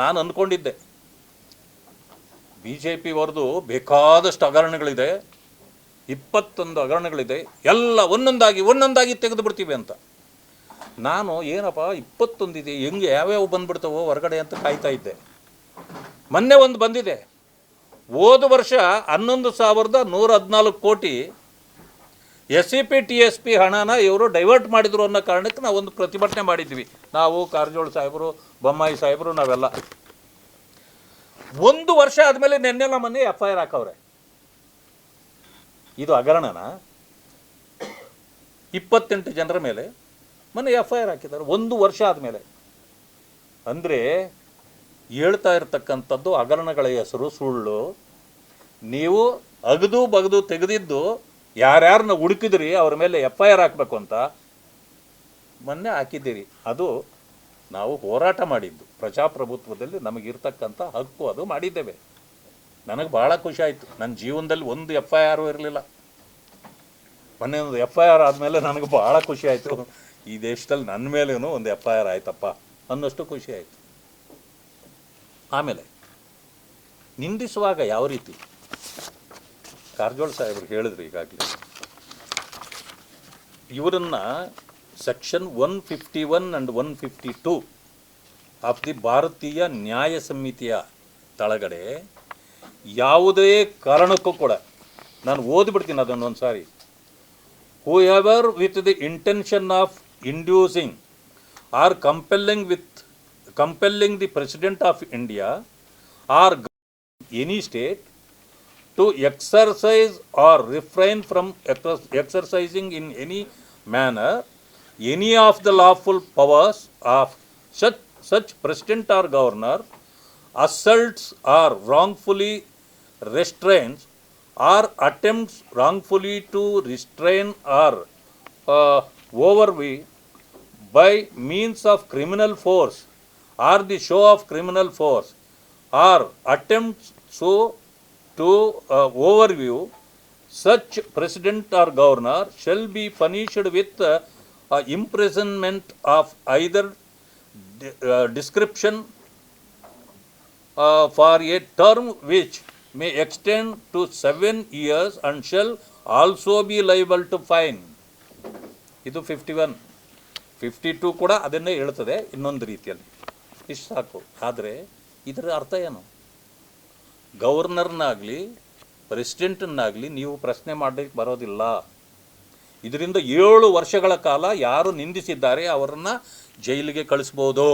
ನಾನು ಅಂದ್ಕೊಂಡಿದ್ದೆ B J ಪಿಯವ್ರದ್ದು ಬೇಕಾದಷ್ಟು ಹಗರಣಗಳಿದೆ, 21 ಹಗರಣಗಳಿದೆ, ಎಲ್ಲ ಒಂದೊಂದಾಗಿ ತೆಗೆದು ಬಿಡ್ತೀವಿ ಅಂತ. ನಾನು ಏನಪ್ಪ 21 ಇದೆ, ಹೆಂಗೆ ಯಾವ್ಯಾವ ಬಂದುಬಿಡ್ತಾವೋ ಹೊರಗಡೆ ಅಂತ ಕಾಯ್ತಾ ಇದ್ದೆ. ಮೊನ್ನೆ ಒಂದು ಬಂದಿದೆ. ಹೋದ ವರ್ಷ 11,114 ಕೋಟಿ SCP TSP ಹಣನ ಇವರು ಡೈವರ್ಟ್ ಮಾಡಿದ್ರು ಅನ್ನೋ ಕಾರಣಕ್ಕೆ ನಾವು ಒಂದು ಪ್ರತಿಭಟನೆ ಮಾಡಿದ್ವಿ. ನಾವು, ಕಾರಜೋಳ ಸಾಹೇಬರು, ಬೊಮ್ಮಾಯಿ ಸಾಹೇಬರು, ನಾವೆಲ್ಲ. 1 ವರ್ಷ ಆದಮೇಲೆ ನೆನ್ನೆಲ್ಲ ಮೊನ್ನೆ FIR ಹಾಕವ್ರೆ. ಇದು ಹಗರಣನ? 28 ಜನರ ಮೇಲೆ ಮೊನ್ನೆ FIR ಹಾಕಿದ್ದಾರೆ 1 ವರ್ಷ ಆದಮೇಲೆ. ಅಂದರೆ ಹೇಳ್ತಾ ಇರ್ತಕ್ಕಂಥದ್ದು ಹಗರಣಗಳ ಹೆಸರು ಸುಳ್ಳು. ನೀವು ಅಗದು ಬಗದು ತೆಗೆದಿದ್ದು ಯಾರ್ಯಾರನ್ನ ಹುಡುಕಿದ್ರಿ ಅವ್ರ ಮೇಲೆ FIR ಹಾಕಬೇಕು ಅಂತ ಮೊನ್ನೆ ಹಾಕಿದ್ದೀರಿ. ಅದು ನಾವು ಹೋರಾಟ ಮಾಡಿದ್ದು, ಪ್ರಜಾಪ್ರಭುತ್ವದಲ್ಲಿ ನಮಗಿರ್ತಕ್ಕಂಥ ಹಕ್ಕು, ಅದು ಮಾಡಿದ್ದೇವೆ. ನನಗೆ ಭಾಳ ಖುಷಿ ಆಯಿತು. ನನ್ನ ಜೀವನದಲ್ಲಿ ಒಂದು FIR ಇರಲಿಲ್ಲ. ಮೊನ್ನೆ ಒಂದು FIR ಆದಮೇಲೆ ನನಗೆ ಭಾಳ ಖುಷಿ ಆಯಿತು. ಈ ದೇಶದಲ್ಲಿ ನನ್ನ ಮೇಲೇನೂ ಒಂದು FIR ಆಯ್ತಪ್ಪ ಅನ್ನೋಷ್ಟು ಖುಷಿ ಆಯಿತು. ಆಮೇಲೆ ನಿಂದಿಸುವಾಗ ಯಾವ ರೀತಿ ಕಾರಜೋಳ ಸಾಹೇಬರು ಹೇಳಿದ್ರು ಈಗಾಗಲೇ, ಇವರನ್ನು ಸೆಕ್ಷನ್ 151 ಆ್ಯಂಡ್ 152 ಆಫ್ ದಿ ಭಾರತೀಯ ನ್ಯಾಯ ಸಂಹಿತೆಯ ತಳಗಡೆ ಯಾವುದೇ ಕಾರಣಕ್ಕೂ ಕೂಡ, ನಾನು ಓದಿಬಿಡ್ತೀನಿ ಅದನ್ನು ಒಂದು ಸಾರಿ. whoever with the intention of inducing or compelling the President of India or any state to exercise or refrain from exercising in any manner any of the lawful powers of such President or Governor, assaults or wrongfully restrains or attempts wrongfully to restrain or overwhelm by means of criminal force or the show of criminal force or attempts so to overview such President or Governor shall be punished with imprisonment of either description for a term which may extend to 7 years and shall also be liable to fine. ಇದು 51. 52 ಕೂಡ ಅದನ್ನೇ ಹೇಳ್ತದೆ ಇನ್ನೊಂದು ರೀತಿಯಲ್ಲಿ. ಇಷ್ಟು ಸಾಕು. ಆದರೆ ಇದರ ಅರ್ಥ ಏನು? ಗವರ್ನರ್ನಾಗಲಿ ಪ್ರೆಸಿಡೆಂಟನ್ನಾಗಲಿ ನೀವು ಪ್ರಶ್ನೆ ಮಾಡಲಿಕ್ಕೆ ಬರೋದಿಲ್ಲ. ಇದರಿಂದ 7 ವರ್ಷಗಳ ಕಾಲ ಯಾರು ನಿಂದಿಸಿದ್ದಾರೆ ಅವರನ್ನು ಜೈಲಿಗೆ ಕಳಿಸ್ಬೋದು.